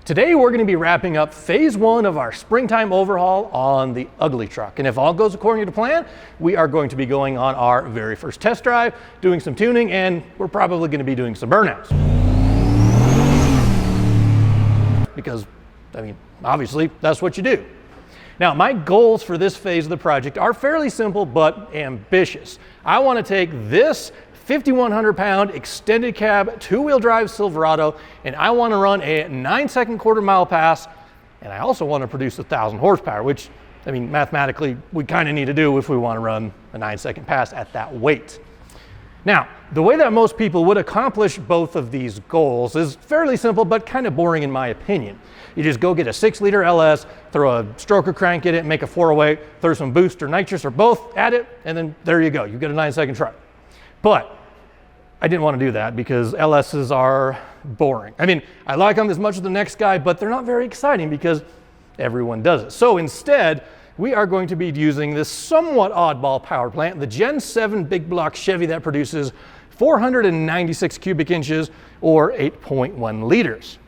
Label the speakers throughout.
Speaker 1: Today we're going to be wrapping up phase 1 of our springtime overhaul on the UglyTruck. And if all goes according to plan, we are going to be going on our very first test drive, doing some tuning, and we're probably going to be doing some burnouts. Because, I mean, obviously that's what you do. Now, my goals for this phase of the project are fairly simple but ambitious. I want to take this 5,100 pound extended cab two-wheel drive Silverado, and I want to run a 9-second quarter-mile pass, and I also want to produce 1,000 horsepower, which, I mean, mathematically we kind of need to do if we want to run a 9-second pass at that weight. Now, the way that most people would accomplish both of these goals is fairly simple but kind of boring in my opinion. You just go get a 6-liter LS, throw a stroker crank in it, make a 408, throw some boost or nitrous or both at it, and then there you go. You've got a 9-second truck. But I didn't want to do that because LSs are boring. I mean, I like them as much as the next guy, but they're not very exciting because everyone does it. So instead, we are going to be using this somewhat oddball power plant, the Gen 7 big block Chevy that produces 496 cubic inches or 8.1 liters.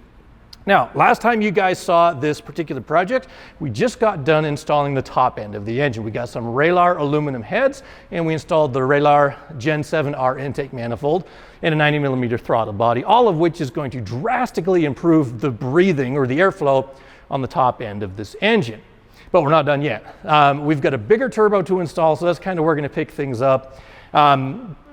Speaker 1: Now, last time you guys saw this particular project, we just got done installing the top end of the engine. We got some Ralar aluminum heads, and we installed the Ralar Gen 7R intake manifold and a 90mm throttle body, all of which is going to drastically improve the breathing or the airflow on the top end of this engine. But we're not done yet. We've got a bigger turbo to install, so that's kind of where we're going to pick things up.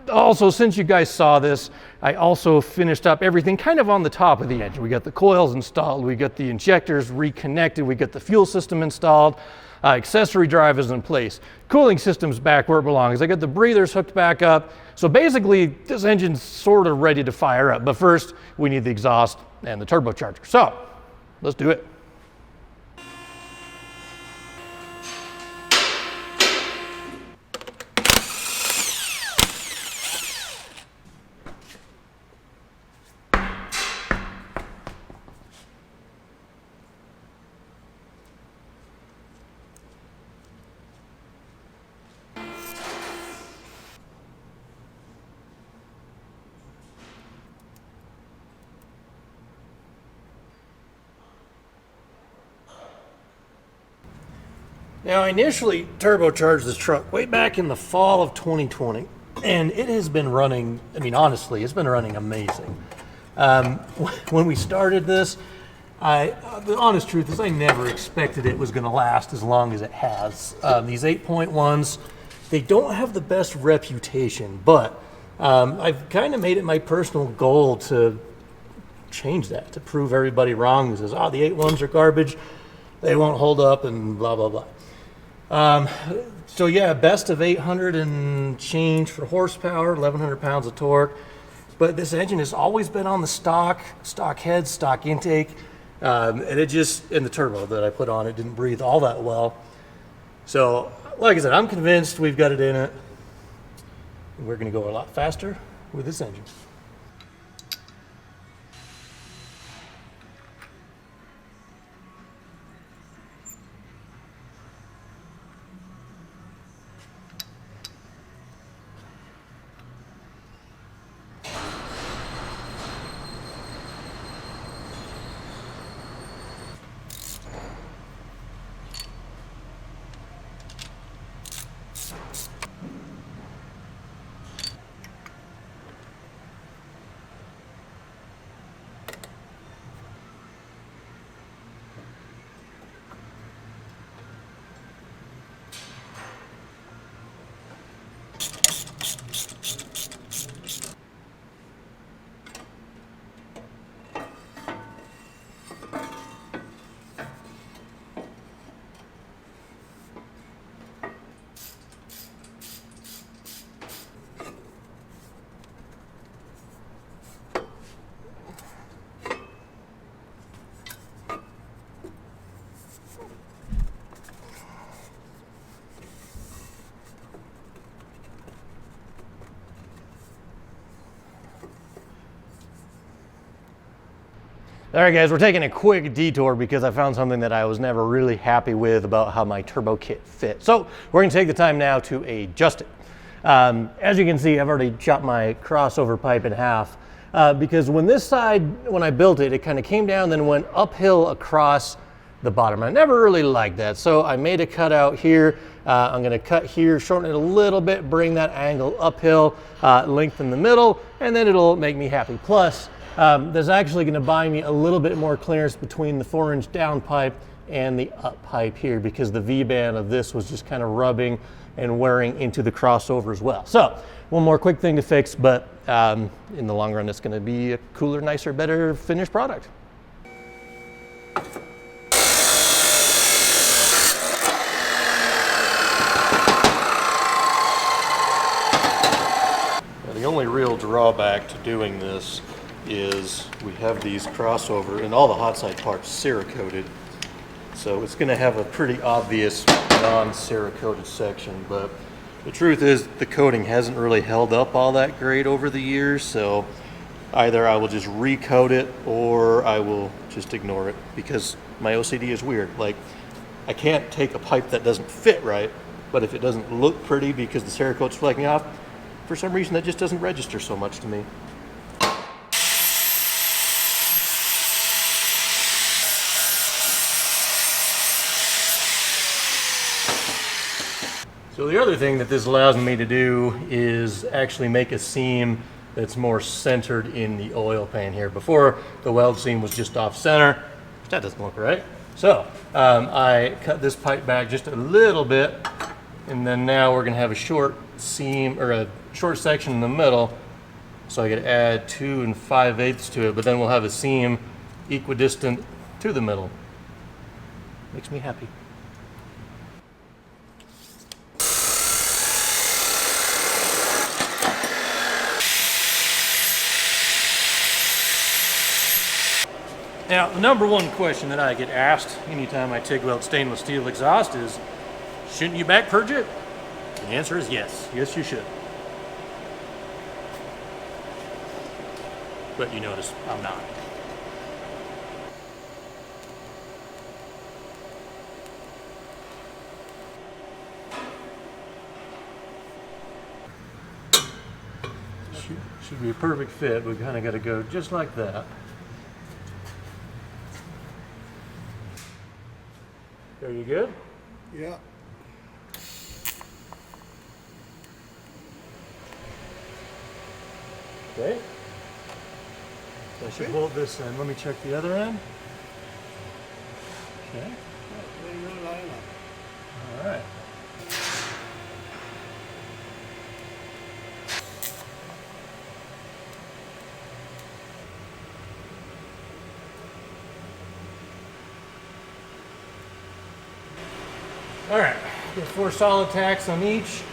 Speaker 1: Also, since you guys saw this, I also finished up everything kind of on the top of the engine. We got the coils installed, we got the injectors reconnected, we got the fuel system installed, accessory drive is in place, cooling system's back where it belongs. I got the breathers hooked back up. So basically, this engine's sort of ready to fire up. But first, we need the exhaust and the turbocharger. So, let's do it. Now, I initially turbocharged this truck way back in the fall of 2020, and it has been running, I mean, honestly, it's been running amazing. When we started this, the honest truth is I never expected it was going to last as long as it has. These 8.1s, they don't have the best reputation, but I've kind of made it my personal goal to change that, to prove everybody wrong who says, oh, the 8.1s are garbage, they won't hold up, and blah, blah, blah. So yeah, best of 800 and change for horsepower, 1,100 pounds of torque. But this engine has always been on the stock head, stock intake, and the turbo that I put on it didn't breathe all that well. So, like I said, I'm convinced we've got it in it. We're going to go a lot faster with this engine. All right, guys, we're taking a quick detour because I found something that I was never really happy with about how my turbo kit fit. So we're gonna take the time now to adjust it. As you can see, I've already chopped my crossover pipe in half. because when this side, when I built it, it kind of came down, then went uphill across the bottom. I never really liked that, so I made a cutout here. I'm going to cut here, shorten it a little bit, bring that angle uphill, lengthen the middle, and then it'll make me happy. Plus, there's actually going to buy me a little bit more clearance between the 4-inch down pipe and the up pipe here, because the V-band of this was just kind of rubbing and wearing into the crossover as well. So one more quick thing to fix, but in the long run, it's going to be a cooler, nicer, better finished product. The only real drawback to doing this is we have these crossover and all the hot side parts Cerakoted. So it's going to have a pretty obvious non-Cerakoted section, but the truth is the coating hasn't really held up all that great over the years, so either I will just recoat it or I will just ignore it, because my OCD is weird. Like, I can't take a pipe that doesn't fit right, but if it doesn't look pretty because the Cerakote's flaking off, for some reason that just doesn't register so much to me. So the other thing that this allows me to do is actually make a seam that's more centered in the oil pan here. Before, the weld seam was just off center. That doesn't look right. So I cut this pipe back just a little bit, and then now we're going to have a short seam, or a short section in the middle, so I could add 2 5/8 to it, but then we'll have a seam equidistant to the middle. Makes me happy. Now, the number one question that I get asked anytime I TIG weld stainless steel exhaust is, shouldn't you back purge it? The answer is yes. Yes, you should. But you notice I'm not. Should be a perfect fit. We kind of got to go just like that. Are you good?
Speaker 2: Yeah.
Speaker 1: Okay. So I should hold this in. Let me check the other end. Okay. All right. All right, get 4 solid tacks on each.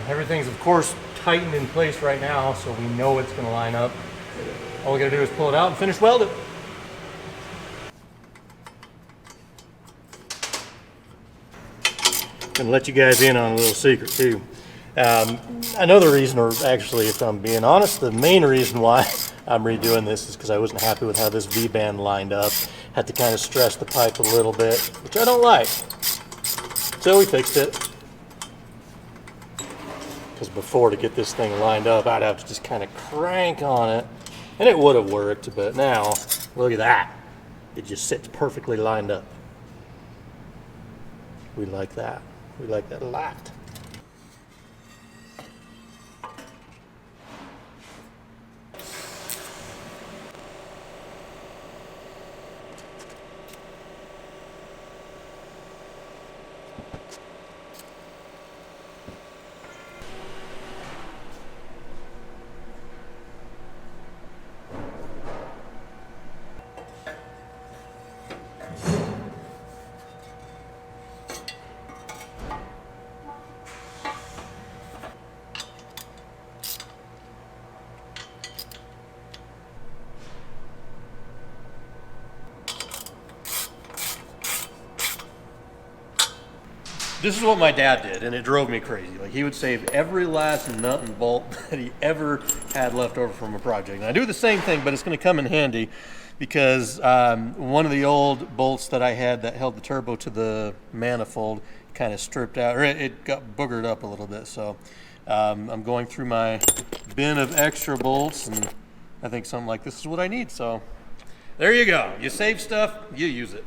Speaker 1: Everything's of course tightened in place right now, so we know it's gonna line up. All we gotta do is pull it out and finish welding. Gonna let you guys in on a little secret too. Another reason, or actually if I'm being honest, the main reason why I'm redoing this is because I wasn't happy with how this V-band lined up. Had to kind of stretch the pipe a little bit, which I don't like. So we fixed it. Because before, to get this thing lined up, I'd have to just kind of crank on it, and it would have worked, but now, look at that. It just sits perfectly lined up. We like that. We like that a lot. This is what my dad did, and it drove me crazy. Like, he would save every last nut and bolt that he ever had left over from a project. And I do the same thing, but it's going to come in handy because one of the old bolts that I had that held the turbo to the manifold kind of stripped out, or it got boogered up a little bit. So I'm going through my bin of extra bolts, and I think something like this is what I need. So there you go. You save stuff, you use it.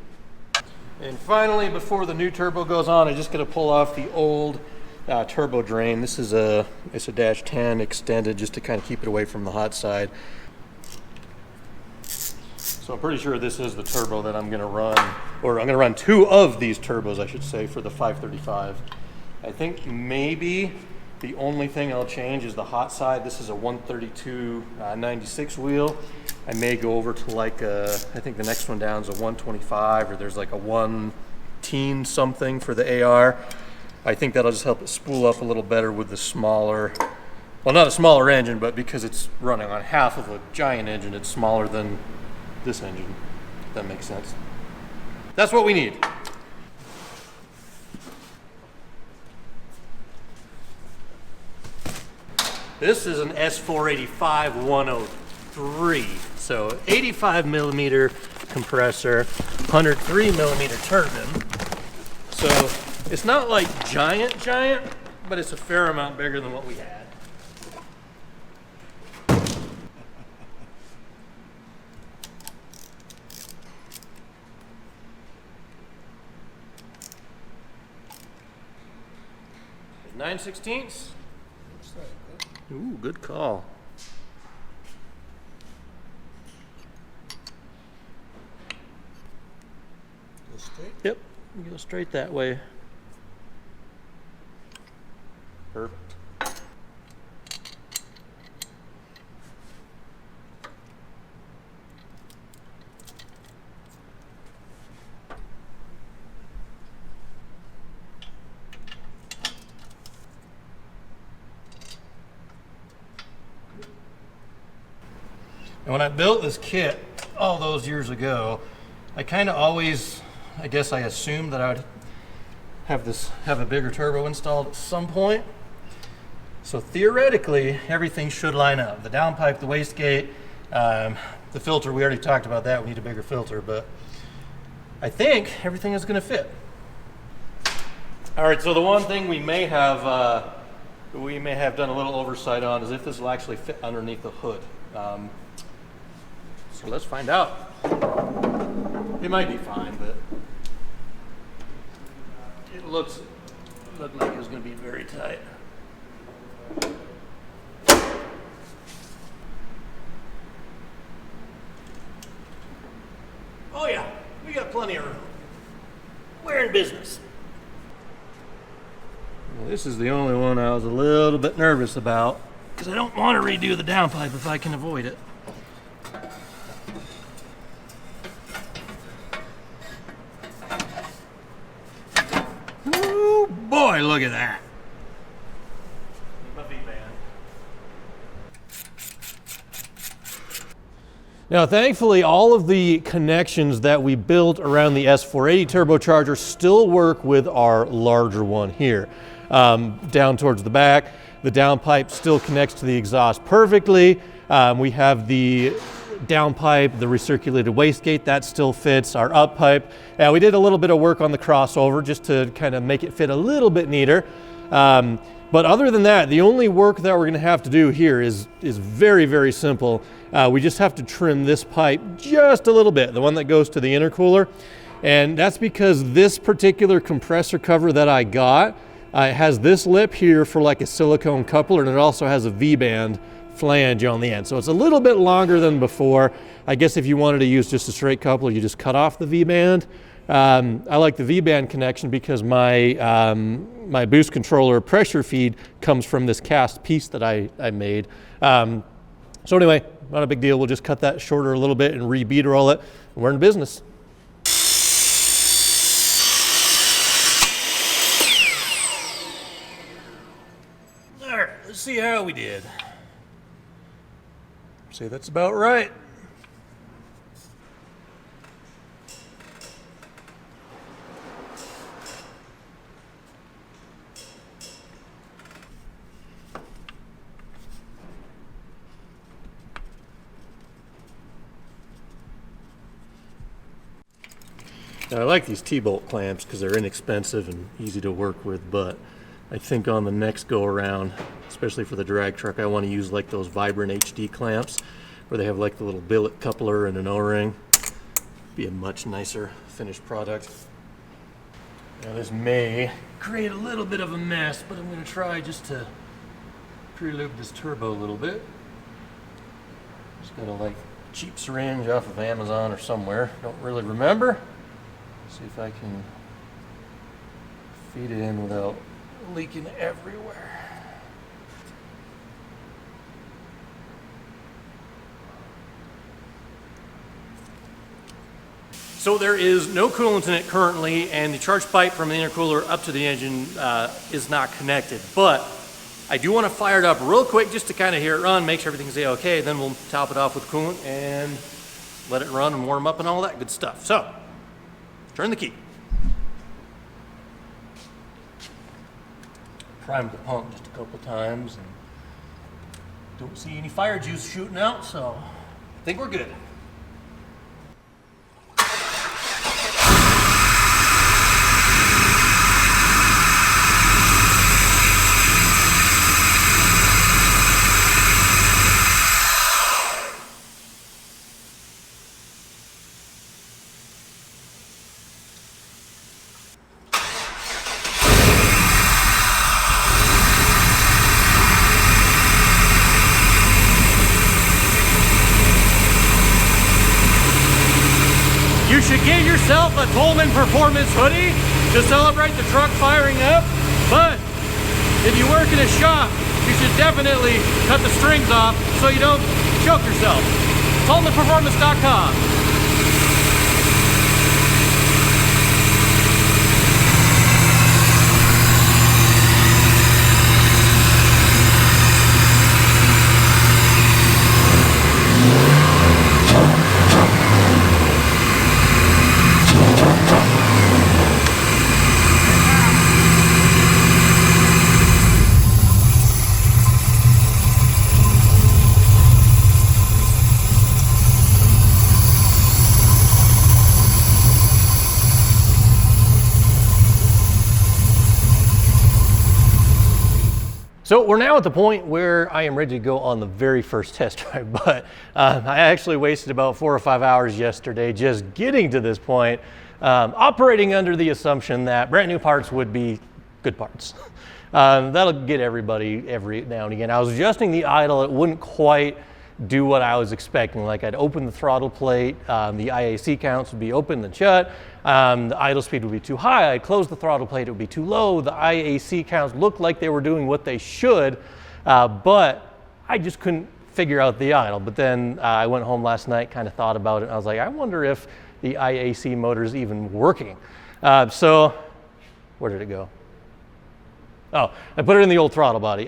Speaker 1: And finally, before the new turbo goes on, I just got to pull off the old turbo drain. This is it's a dash 10 extended just to kind of keep it away from the hot side. So I'm pretty sure this is the turbo that I'm going to run, or I'm going to run 2 of these turbos, I should say, for the 535. I think maybe the only thing I'll change is the hot side. This is a 132 96 wheel. I may go over to like I think the next one down is a 125, or there's like a 1 something for the AR. I think that'll just help it spool up a little better with the smaller, well, not a smaller engine, but because it's running on half of a giant engine, it's smaller than this engine, if that makes sense. That's what we need. This is an S485 103. So 85 millimeter compressor, 103 millimeter turbine. So it's not like giant, but it's a fair amount bigger than what we had. Nine 9/16. Ooh, good call.
Speaker 2: Go straight?
Speaker 1: Yep, you go straight that way. Perfect. And when I built this kit all those years ago, I kind of always, I guess I assumed that I would have a bigger turbo installed at some point. So theoretically, everything should line up. The downpipe, the wastegate, the filter, we already talked about that. We need a bigger filter, but I think everything is going to fit. All right, so the one thing we may have done a little oversight on is if this will actually fit underneath the hood. So let's find out. It might be fine, but it looked like it was going to be very tight. Oh yeah, we got plenty of room. We're in business. Well, this is the only one I was a little bit nervous about because I don't want to redo the downpipe if I can avoid it. Ooh, boy, look at that. Now, thankfully, all of the connections that we built around the S480 turbocharger still work with our larger one here. Down towards the back, the downpipe still connects to the exhaust perfectly. We have the downpipe, the recirculated wastegate, that still fits. Our uppipe, we did a little bit of work on the crossover just to kind of make it fit a little bit neater. But other than that, the only work that we're gonna have to do here is very, very simple. We just have to trim this pipe just a little bit, the one that goes to the intercooler. And that's because this particular compressor cover that I got, it has this lip here for like a silicone coupler, and it also has a V-band flange on the end. So it's a little bit longer than before. I guess if you wanted to use just a straight coupler, you just cut off the V-band. I like the V-band connection because my my boost controller pressure feed comes from this cast piece that I made. So anyway, not a big deal. We'll just cut that shorter a little bit and re-bead roll it. We're in business. All right, let's see how we did. Say that's about right. Now, I like these T-bolt clamps because they're inexpensive and easy to work with, but I think on the next go around, especially for the drag truck, I want to use like those Vibrant HD clamps where they have like the little billet coupler and an O-ring. Be a much nicer finished product. Now this may create a little bit of a mess, but I'm going to try just to pre-lube this turbo a little bit. Just got a like cheap syringe off of Amazon or somewhere. Don't really remember. See if I can feed it in without leaking everywhere. So there is no coolant in it currently, and the charge pipe from the intercooler up to the engine is not connected. But I do want to fire it up real quick just to kind of hear it run, make sure everything's okay. Then we'll top it off with coolant and let it run and warm up and all that good stuff. So, turn the key. Primed the pump just a couple times and don't see any fire juice shooting out, so I think we're good. You should get yourself a Tolman Performance hoodie to celebrate the truck firing up, but if you work in a shop, you should definitely cut the strings off so you don't choke yourself. TolmanPerformance.com. So we're now at the point where I am ready to go on the very first test drive, but I actually wasted about 4 or 5 hours yesterday just getting to this point, operating under the assumption that brand new parts would be good parts. That'll get everybody every now and again. I was adjusting the idle, it wouldn't quite do what I was expecting. Like I'd open the throttle plate, the IAC counts would be open and shut, the idle speed would be too high, I'd close the throttle plate, it would be too low, the IAC counts looked like they were doing what they should, but I just couldn't figure out the idle. But then I went home last night, kind of thought about it, and I was like, I wonder if the IAC motor is even working. So where did it go? Oh, I put it in the old throttle body.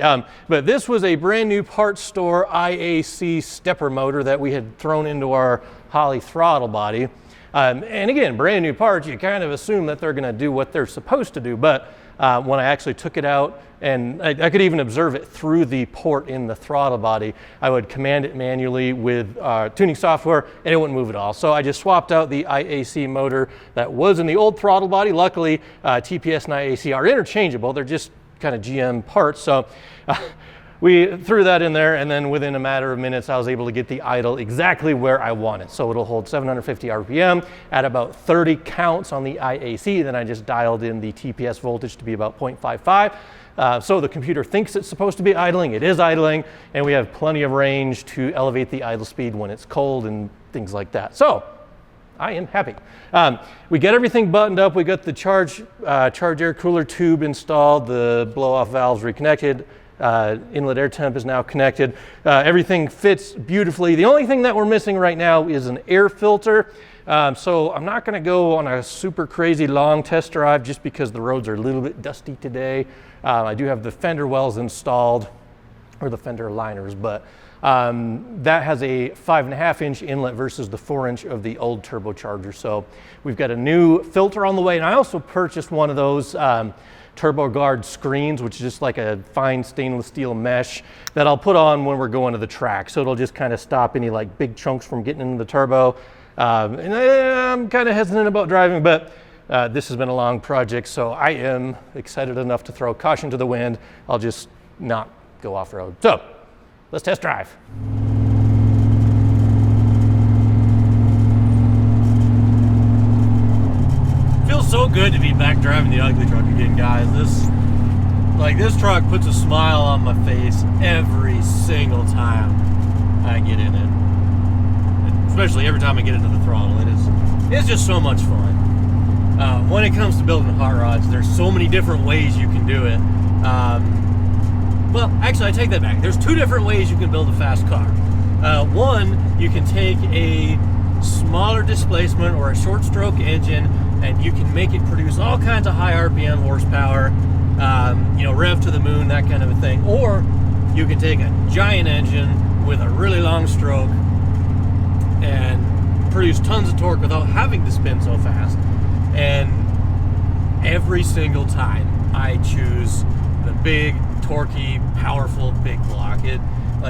Speaker 1: But this was a brand new parts store IAC stepper motor that we had thrown into our Holley throttle body. And again, brand new parts, you kind of assume that they're gonna do what they're supposed to do. But when I actually took it out, and I could even observe it through the port in the throttle body, I would command it manually with tuning software and it wouldn't move at all. So I just swapped out the IAC motor that was in the old throttle body. Luckily, TPS and IAC are interchangeable. They're just kind of GM parts. So we threw that in there, and then within a matter of minutes, I was able to get the idle exactly where I wanted. So it'll hold 750 RPM at about 30 counts on the IAC. Then I just dialed in the TPS voltage to be about 0.55. So the computer thinks it's supposed to be idling. It is idling, and we have plenty of range to elevate the idle speed when it's cold and things like that. So I am happy. We get everything buttoned up. We got the charge air cooler tube installed, the blow-off valves reconnected, inlet air temp is now connected. Everything fits beautifully. The only thing that we're missing right now is an air filter. So I'm not going to go on a super crazy long test drive just because the roads are a little bit dusty today. I do have the fender wells installed, or the fender liners, but that has a 5.5-inch inlet versus the 4-inch of the old turbocharger. So we've got a new filter on the way, and I also purchased one of those TurboGuard screens, which is just like a fine stainless steel mesh that I'll put on when we're going to the track. So it'll just kind of stop any like big chunks from getting into the turbo. And I'm kind of hesitant about driving, but This has been a long project, so I am excited enough to throw caution to the wind. I'll just not go off-road. So let's test drive. Feels so good to be back driving the UglyTruck again, guys. This truck puts a smile on my face every single time I get in it. Especially every time I get into the throttle. It's just so much fun. When it comes to building hot rods, there's so many different ways you can do it. Well, actually, I take that back. There's two different ways you can build a fast car. One, you can take a smaller displacement or a short stroke engine, and you can make it produce all kinds of high RPM horsepower, rev to the moon, that kind of a thing. Or you can take a giant engine with a really long stroke and produce tons of torque without having to spin so fast. And every single time I choose the big, torquey, powerful big block.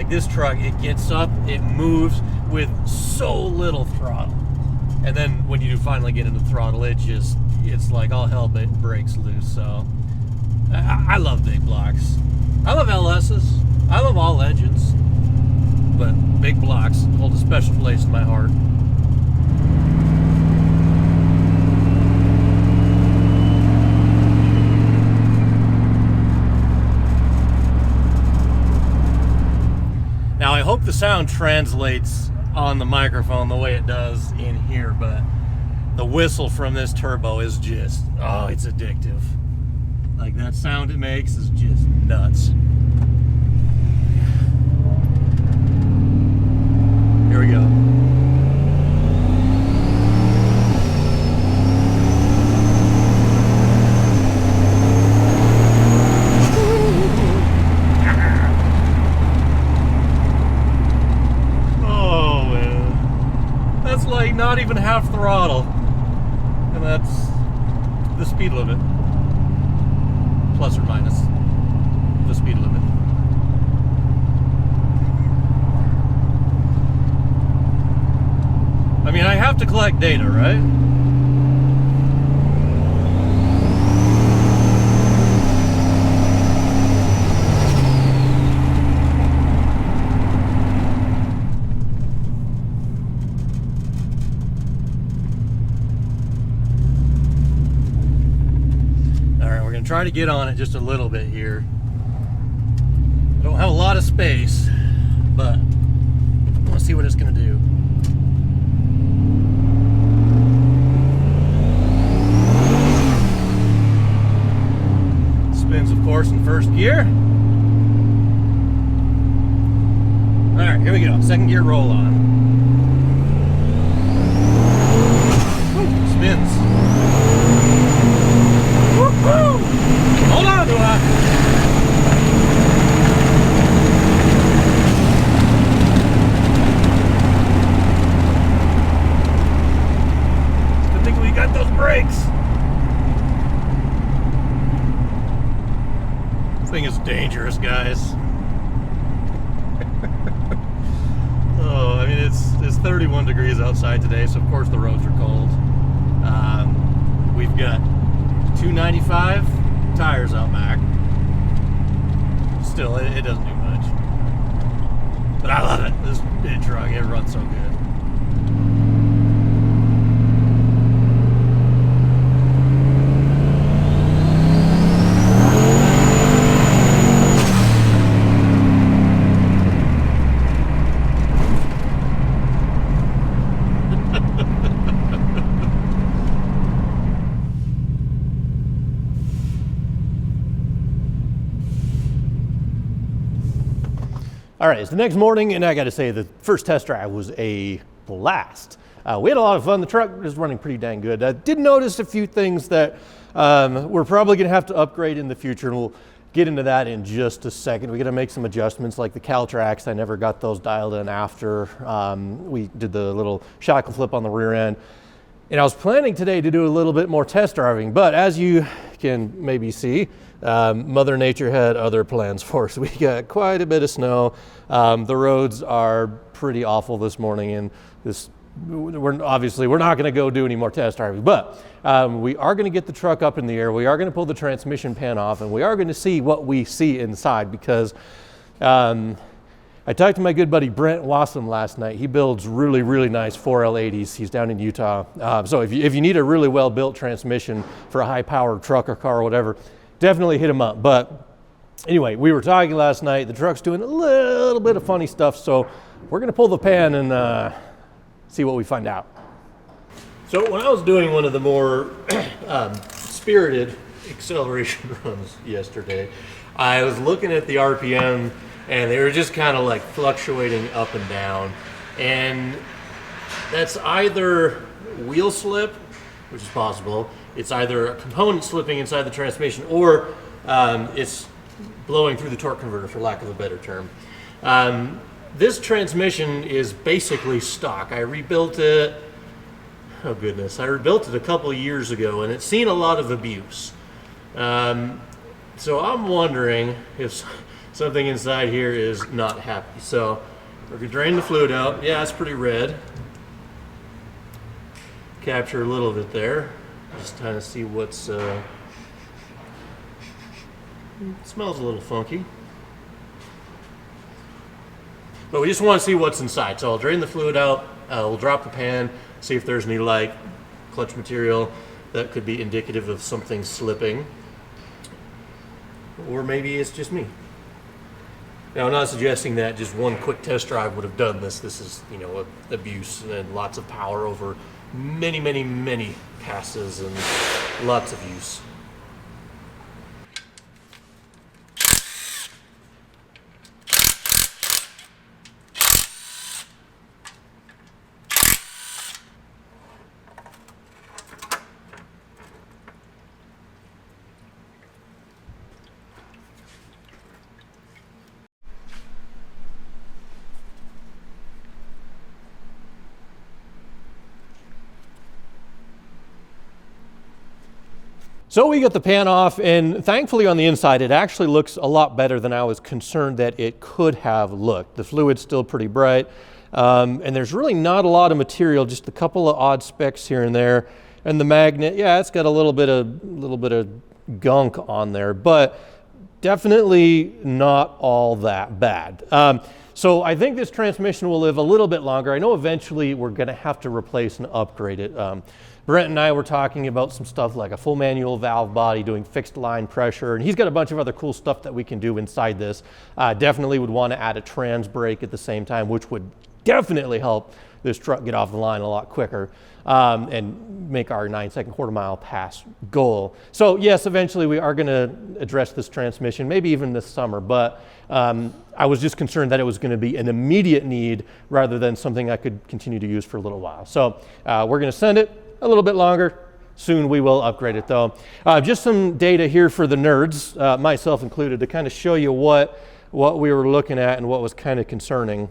Speaker 1: This truck, it gets up, it moves with so little throttle. And then when you do finally get into throttle, it's like all hell breaks loose. So I love big blocks. I love LS's. I love all engines. But big blocks hold a special place in my heart. Now I hope the sound translates on the microphone the way it does in here, but the whistle from this turbo is just, oh, it's addictive. Like, that sound it makes is just nuts. Here we go. Not even half throttle, and that's the speed limit, plus or minus the speed limit. I mean, I have to collect data, right? Try to get on it just a little bit here. I don't have a lot of space, but I want to see what it's going to do. Spins, of course, in first gear. All right, here we go. Second gear roll on. Woo, spins. Woo-hoo! Hold on to that. Good thing we got those brakes. This thing is dangerous, guys. Oh, I mean, it's 31 degrees outside today, so of course the roads are cold. We've got 295 tires out back. Still, it doesn't do much. But I love it. This big truck, it runs so good. All right, it's the next morning, and I got to say the first test drive was a blast. We had a lot of fun. The truck is running pretty dang good. I did notice a few things that we're probably going to have to upgrade in the future, and we'll get into that in just a second. We got to make some adjustments like the cowl tracks. I never got those dialed in after we did the little shackle flip on the rear end. And I was planning today to do a little bit more test driving, but as you can maybe see, Mother Nature had other plans for us. We got quite a bit of snow. The roads are pretty awful this morning, and this we're not going to go do any more test driving, but we are going to get the truck up in the air. We are going to pull the transmission pan off, and we are going to see what we see inside, because I talked to my good buddy Brent Wassam last night. He builds really, really nice 4L80s. He's down in Utah. So if you need a really well-built transmission for a high-powered truck or car or whatever, definitely hit him up. But anyway, we were talking last night. The truck's doing a little bit of funny stuff, so we're going to pull the pan and see what we find out. So when I was doing one of the more spirited acceleration runs yesterday, I was looking at the RPM, and they were just kind of like fluctuating up and down. And that's either wheel slip, which is possible. It's either a component slipping inside the transmission, or it's blowing through the torque converter, for lack of a better term. This transmission is basically stock. I rebuilt it, oh goodness, I rebuilt it a couple of years ago, and it's seen a lot of abuse. So I'm wondering if something inside here is not happy. So we're gonna drain the fluid out. Yeah, it's pretty red. Capture a little of it there. Just trying to see what's, it smells a little funky. But we just want to see what's inside. So I'll drain the fluid out, we'll drop the pan, see if there's any like clutch material that could be indicative of something slipping. Or maybe it's just me. Now, I'm not suggesting that just one quick test drive would have done this. This is, you know, abuse and lots of power over many, many, many passes and lots of use. So we got the pan off, and thankfully on the inside it actually looks a lot better than I was concerned that it could have looked. The fluid's still pretty bright, and there's really not a lot of material, just a couple of odd specks here and there. And the magnet, yeah, it's got a little bit of gunk on there, but definitely not all that bad. So I think this transmission will live a little bit longer. I know eventually we're going to have to replace and upgrade it. Brent and I were talking about some stuff like a full manual valve body, doing fixed line pressure, and he's got a bunch of other cool stuff that we can do inside this. Definitely would want to add a trans brake at the same time, which would definitely help this truck get off the line a lot quicker and make our 9-second quarter-mile pass goal. So yes, eventually we are going to address this transmission, maybe even this summer, but I was just concerned that it was going to be an immediate need rather than something I could continue to use for a little while. So we're going to send it a little bit longer. Soon we will upgrade it though. Just some data here for the nerds, myself included, to kind of show you what we were looking at and what was kind of concerning.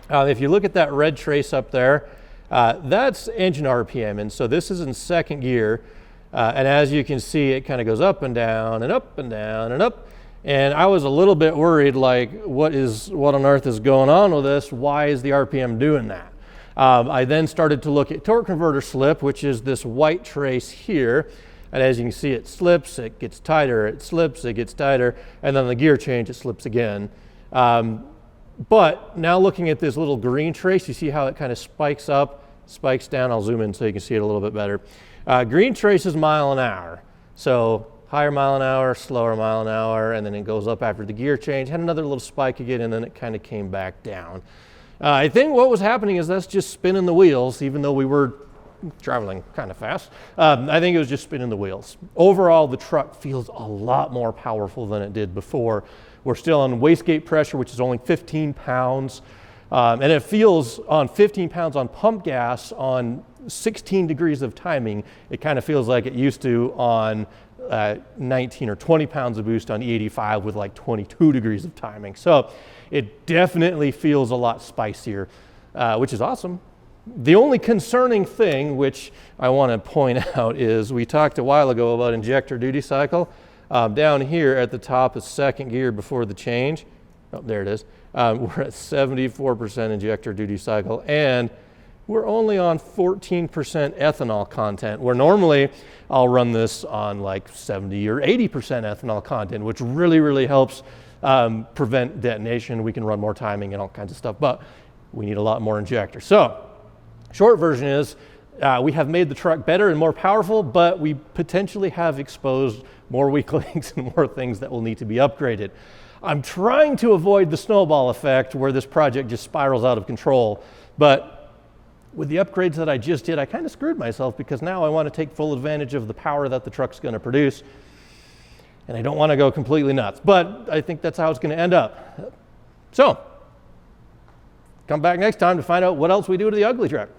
Speaker 1: If you look at that red trace up there, that's engine RPM, and so this is in second gear, and as you can see, it kind of goes up and down and up and down and up, and I was a little bit worried, like, what on earth is going on with this? Why is the RPM doing that? I then started to look at torque converter slip, which is this white trace here, and as you can see, it slips, it gets tighter, it slips, it gets tighter, and then the gear change, it slips again. But now looking at this little green trace, you see how it kind of spikes up, spikes down. I'll zoom in so you can see it a little bit better. Green trace is mile an hour. So higher mile an hour, slower mile an hour, and then it goes up after the gear change. Had another little spike again, and then it kind of came back down. I think what was happening is that's just spinning the wheels, even though we were traveling kind of fast. I think it was just spinning the wheels. Overall, the truck feels a lot more powerful than it did before. We're still on wastegate pressure, which is only 15 pounds. And it feels on 15 pounds on pump gas on 16 degrees of timing, it kind of feels like it used to on 19 or 20 pounds of boost on E85 with like 22 degrees of timing. So it definitely feels a lot spicier, which is awesome. The only concerning thing, which I want to point out, is we talked a while ago about injector duty cycle. Down here at the top of second gear before the change, oh, there it is, we're at 74% injector duty cycle, and we're only on 14% ethanol content, where normally I'll run this on like 70 or 80% ethanol content, which really, really helps prevent detonation. We can run more timing and all kinds of stuff, but we need a lot more injectors. So, short version is, we have made the truck better and more powerful, but we potentially have exposed more weak links and more things that will need to be upgraded. I'm trying to avoid the snowball effect where this project just spirals out of control, but with the upgrades that I just did, I kind of screwed myself because now I want to take full advantage of the power that the truck's going to produce, and I don't want to go completely nuts, but I think that's how it's going to end up. So, come back next time to find out what else we do to the Ugly Truck.